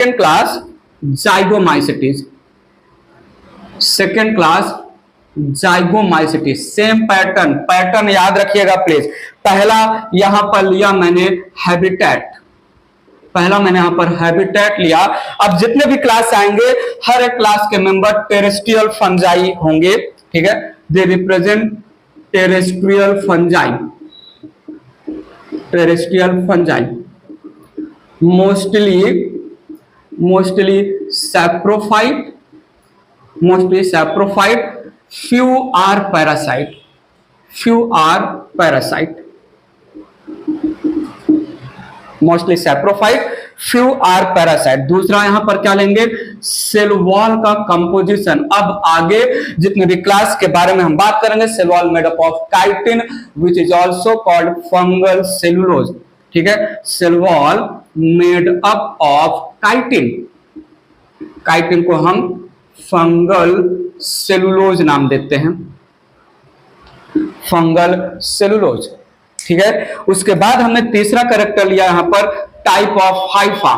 Second class zygomycetes, second class zygomycetes. Same pattern, pattern याद रखिएगा please. पहला यहां पर लिया मैंने हैबिटेट, पहला मैंने यहां पर हैबिटेट लिया। अब जितने भी क्लास आएंगे हर एक क्लास के मेंबर टेरेस्ट्रियल फंजाई होंगे, ठीक है। They represent terrestrial fungi, terrestrial fungi, mostly saprophyte, mostly saprophyte, few are parasite, few are parasite, mostly saprophyte, few are parasite। दूसरा यहां पर क्या लेंगे, सेल वॉल का कंपोजिशन। अब आगे जितने भी क्लास के बारे में हम बात करेंगे, cell wall made up of chitin which is also called fungal cellulose, ठीक है। Cell wall made up of chitin, chitin को हम फंगल सेलुलोज नाम देते हैं, फंगल सेलुलोज, ठीक है। उसके बाद हमने तीसरा कैरेक्टर लिया यहां पर टाइप ऑफ हाइफा।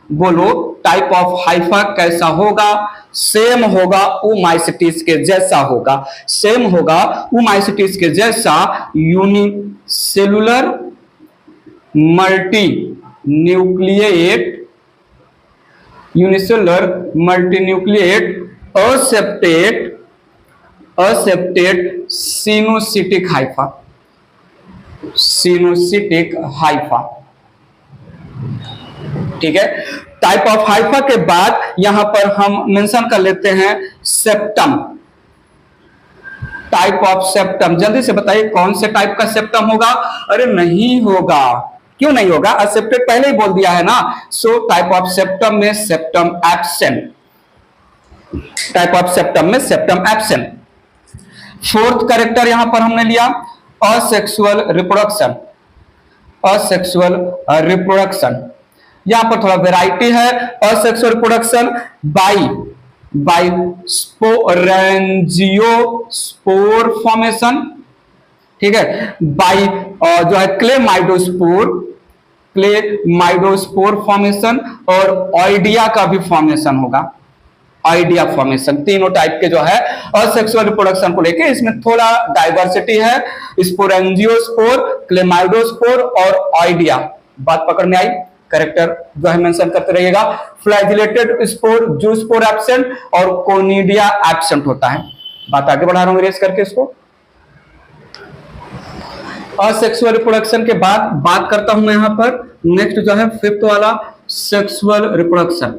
बोलो टाइप ऑफ हाइफा कैसा होगा, सेम होगा ओमाइसिटीज के जैसा होगा, सेम होगा ओमाइसिटीज के जैसा, unicellular multi nucleate, unicellular multinucleate aseptate coenocytic hypha, coenocytic hypha, ठीक है। टाइप ऑफ हाइफा के बाद यहां पर हम मेंशन कर लेते हैं सेप्टम, टाइप ऑफ सेप्टम। जल्दी से बताइए कौन से टाइप का सेप्टम होगा। अरे नहीं होगा, क्यों नहीं होगा, असेप्टेड पहले ही बोल दिया है ना। सो टाइप ऑफ सेप्टम में septum absent, type of septum में सेप्टम एब्सेंट। फोर्थ कैरेक्टर यहां पर हमने लिया असेक्सुअल रिप्रोडक्शन, असेक्सुअल रिप्रोडक्शन। यहां पर थोड़ा वैरायटी है। Asexual reproduction by sporangiospore formation, ठीक है। बाई जो है क्लेमाइडोस्पोर फॉर्मेशन और ऑइडिया का भी फॉर्मेशन होगा, आइडिया फॉर्मेशन। तीनों टाइप के जो है असेक्सुअल रिप्रोडक्शन को लेके इसमें थोड़ा डाइवर्सिटी है। स्पोरेंजियोस्पोर, क्लेमाइडोस्पोर और आइडिया, बात पकड़ में आई। कैरेक्टर जो है मेंशन करते रहिएगा। फ्लैजिलेटेड स्पोर, जूस्पोर एब्सेंट और कोनिडिया एब्सेंट होता है। बात आगे बढ़ा रहा हूं इरेज करके इसको। असेक्सुअल रिप्रोडक्शन के बाद बात करता हूं मैं यहां पर नेक्स्ट जो है फिफ्थ वाला सेक्सुअल रिप्रोडक्शन।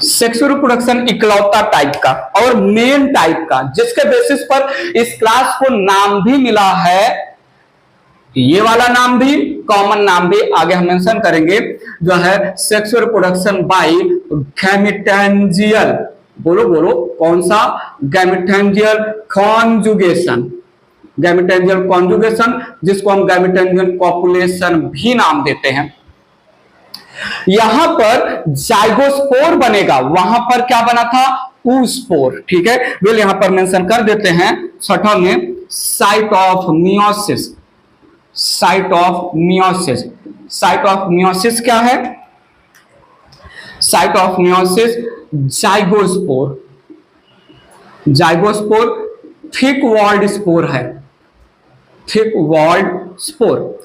सेक्सुअल रिप्रोडक्शन इकलौता टाइप का और मेन टाइप का, जिसके बेसिस पर इस क्लास को नाम भी मिला है। ये वाला नाम भी, कॉमन नाम भी आगे हम मेंशन करेंगे, जो है सेक्सुअल रिप्रोडक्शन बाय गैमेटेंजियल। बोलो बोलो कौन सा, गैमेटेंजियल कॉन्जुगेशन, गैमेटेंजियल कॉन्जुगेशन, जिसको हम गैमेटेंजियल कॉपुलेशन भी नाम देते हैं। यहां पर जाइगोस्पोर बनेगा, वहां पर क्या बना था, ऊस्पोर, ठीक है। वेल यहां पर मेंशन कर देते हैं छठा में site of meiosis, site of meiosis. Site of meiosis क्या है, site of meiosis zygospore, zygospore thick walled spore है, थिक वॉल्ड स्पोर।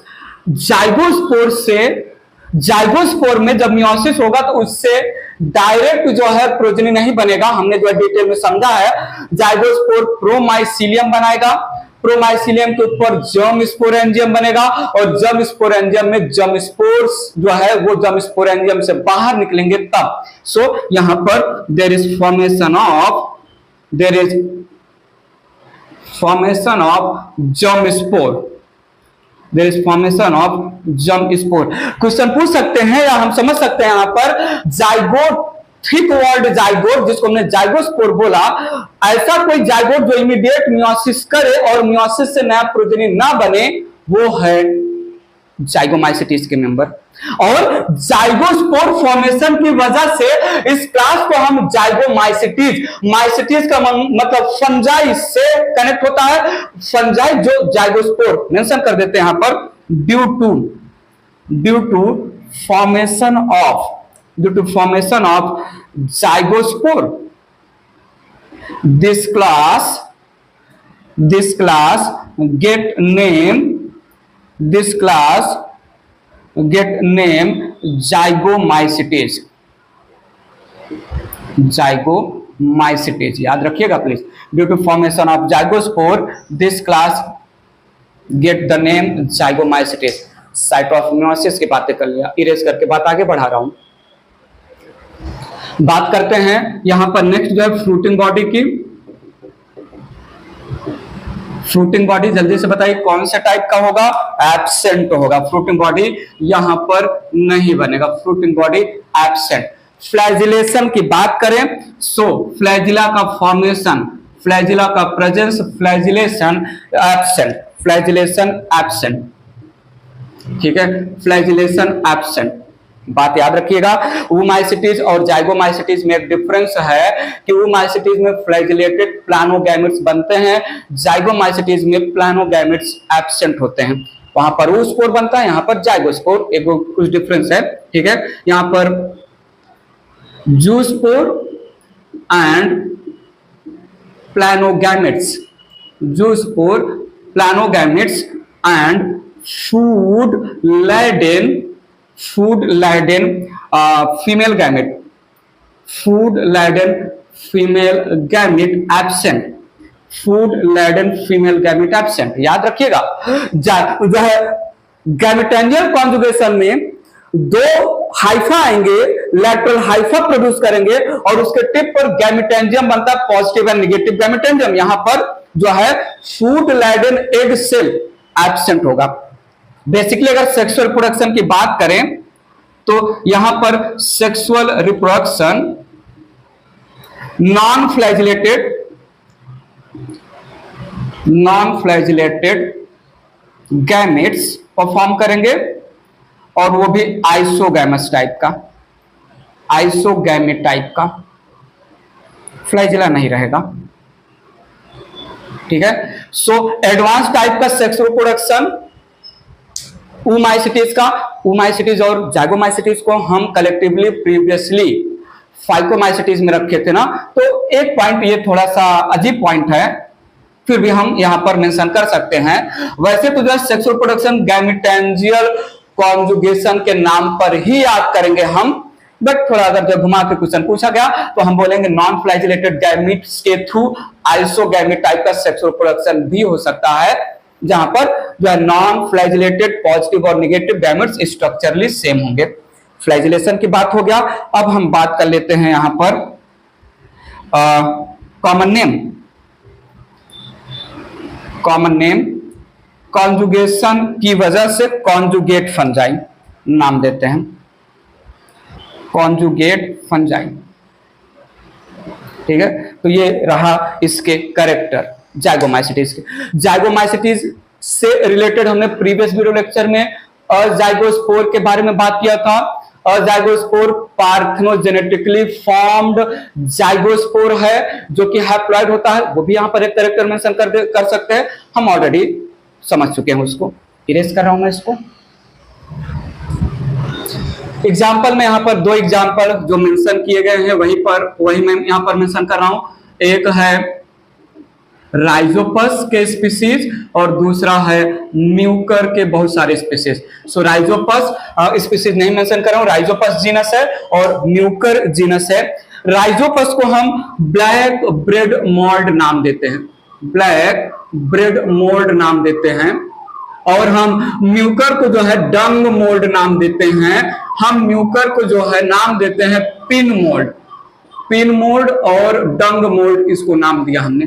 जाइगोस्पोर से, जाइगोस्पोर में जब मियोसिस होगा तो उससे डायरेक्ट जो है प्रोजेनी नहीं बनेगा, हमने जो है डिटेल में समझा है। जाइगोस्पोर प्रोमाइसिलियम बनाएगा, प्रोमाइसिलियम के ऊपर जर्म स्पोरेंजियम बनेगा और जर्म स्पोरेंजियम में जर्म स्पोर्स जो है वो जर्म स्पोरेंजियम से बाहर निकलेंगे तब। सो यहां पर there is formation of germ spore, there is formation of germ spore. Question पूछ सकते हैं या हम समझ सकते हैं यहां पर जाइगोट, थिक वॉल्ड जाइगोट, जिसको हमने जाइगोस्पोर बोला, ऐसा कोई जाइगोट जो इमीडिएट मियोसिस करे और मियोसिस से नया प्रोजेनी ना बने, वो है जाइगोमाइसिटीज के मेंबर। और जाइगोस्पोर फॉर्मेशन की वजह से इस क्लास को हम जाइगोमाइसिटीज, माइसिटीज का मतलब फंजाई से कनेक्ट होता है, फंजाई जो जाइगोस्पोर मेंशन कर देते हैं यहां पर due to due to formation of zygospore this class get name zygomycetes। याद रखिएगा please. Due to formation of zygospore this class get the name zygomycetes. Site of meiosis की बातें कर लिया, इरेज करके बात आगे बढ़ा रहा हूं। बात करते हैं यहां पर नेक्स्ट जो है फ्रूटिंग बॉडी की। फ्रूटिंग बॉडी जल्दी से बताइए कौन से टाइप का होगा? एब्सेंट होगा। फ्रूटिंग बॉडी यहां पर नहीं बनेगा, फ्रूटिंग बॉडी एब्सेंट। फ्लैजिलेशन की बात करें सो फ्लैजिला का फॉर्मेशन, फ्लैजिला का प्रेजेंस, फ्लैजिलेशन एब्सेंट। ठीक है, फ्लैजिलेशन एब्सेंट। बात याद रखिएगा। ओमाइसिटीज और जाइगोमाइसिटीज में एक डिफरेंस है कि ओमाइसिटीज में फ्लैजिलेटेड प्लानोगैमेट्स बनते हैं, जाइगोमाइसिटीज में प्लानोगैमेट्स एब्सेंट होते हैं। वहां पर oospore बनता है, यहां पर जाइगोस्पोर, एक कुछ डिफरेंस है। ठीक है, यहां पर zoospore and planogametes, zoospore, planogametes and food laden female gamete absent। याद रखिएगा। जो है गैमेटेंजियल कॉन्जुगेशन में दो हाइफा आएंगे, लैटरल हाइफा प्रोड्यूस करेंगे और उसके टिप पर गैमेटेंजियम बनता है, पॉजिटिव एंड नेगेटिव गैमेटेंजियम। यहां पर जो है फूड लाइडेन एग सेल एब्सेंट होगा। बेसिकली अगर सेक्सुअल रिप्रोडक्शन की बात करें तो यहां पर sexual reproduction non flagellated gametes perform करेंगे और वो भी आइसोगैमस टाइप का, आइसोगैमेट टाइप का, फ्लैजिला नहीं रहेगा। ठीक है, सो एडवांस टाइप का सेक्सुअल रिप्रोडक्शन ओमाइसिटीज और जाइगोमाइसिटीज को हम कलेक्टिवली प्रीवियसली फाइकोमाइसिटीज में रखे थे ना। तो एक पॉइंट ये थोड़ा सा अजीब पॉइंट है, फिर भी हम यहां पर मेंशन कर सकते हैं। वैसे तो जो सेक्सुअल प्रोडक्शन गैमेटेंजियल कॉन्जुगेशन के नाम पर ही याद करेंगे हम, बट थोड़ा अगर जब घुमा के क्वेश्चन पूछा गया तो हम बोलेंगे नॉन फ्लैजिलेटेड गैमेट्स के थ्रू आइसोगैमेट टाइप का सेक्सुअल प्रोडक्शन भी हो सकता है, जहां पर जो है नॉन फ्लैजिलेटेड पॉजिटिव और नेगेटिव गैमेट्स स्ट्रक्चरली सेम होंगे। फ्लैजिलेशन की बात हो गया। अब हम बात कर लेते हैं यहां पर कॉमन नेम कॉन्जुगेशन की वजह से कॉन्जुगेट फंजाई नाम देते हैं, कॉन्जुगेट फंजाई। ठीक है, तो ये रहा इसके कैरेक्टर जाइगोमाइसिटीज के। जाइगोमाइसिटीज से रिलेटेड हमने प्रीवियस वीडियो लेक्चर में जाइगोस्पोर के बारे में बात किया था। जाइगोस्पोर पार्थेनोजेनेटिकली फॉर्म्ड जाइगोस्पोर है जो कि हैप्लॉइड होता है, वो भी यहां पर एक कैरेक्टर मेंशन कर सकते हैं। हम ऑलरेडी समझ चुके हैं उसको, इरेज कर रहा हूं मैं इसको। एग्जाम्पल में यहां पर दो एग्जाम्पल जो मेंशन किए गए हैं वही मैं यहां पर मेंशन कर रहा हूं। एक है राइजोपस के स्पीसीज और दूसरा है म्यूकर के बहुत सारे स्पीसीज। सो राइजोपस स्पीसीज नहीं मेंशन कर रहा हूं, राइजोपस जीनस है और म्यूकर जीनस है। राइजोपस को हम ब्लैक ब्रेड मोल्ड नाम देते हैं, ब्लैक ब्रेड मोल्ड नाम देते हैं, और हम म्यूकर को जो है डंग मोल्ड नाम देते हैं। हम म्यूकर को जो है नाम देते हैं पिन मोल्ड और डंग मोल्ड, इसको नाम दिया हमने।